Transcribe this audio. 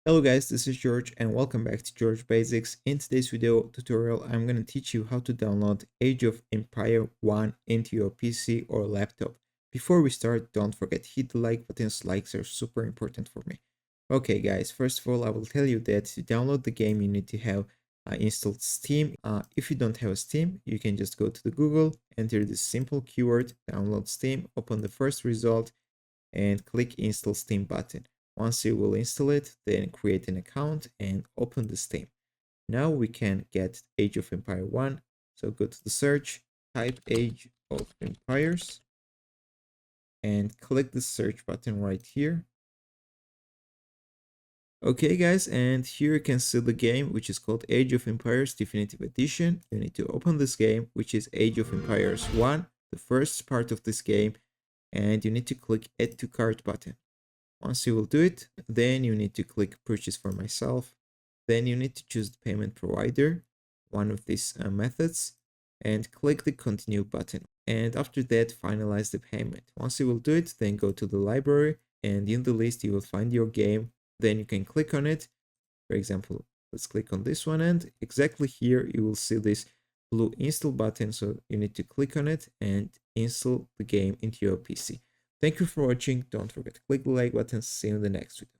Hello guys, this is George and welcome back to George Basics. In today's video tutorial, I'm going to teach you how to download Age of Empire 1 into your PC or laptop. Before we start, don't forget to hit the like buttons. Likes are super important for me. Okay guys, first of all, I will tell you that to download the game, you need to have installed Steam. If you don't have a Steam, you can just go to the Google, enter this simple keyword, download Steam, open the first result, and click install Steam button. Once you will install it, then create an account and open the Steam. Now we can get Age of Empire 1. So go to the search, type Age of Empires, and click the search button right here. Okay guys, and here you can see the game which is called Age of Empires Definitive Edition. You need to open this game, which is Age of Empires 1, the first part of this game, and you need to click Add to Cart button. Once you will do it, then you need to click purchase for myself. Then you need to choose the payment provider, one of these methods, and click the continue button. And after that, finalize the payment. Once you will do it, then go to the library and in the list you will find your game. Then you can click on it. For example, let's click on this one, and exactly here you will see this blue install button. So you need to click on it and install the game into your PC. Thank you for watching. Don't forget to click the like button. See you in the next video.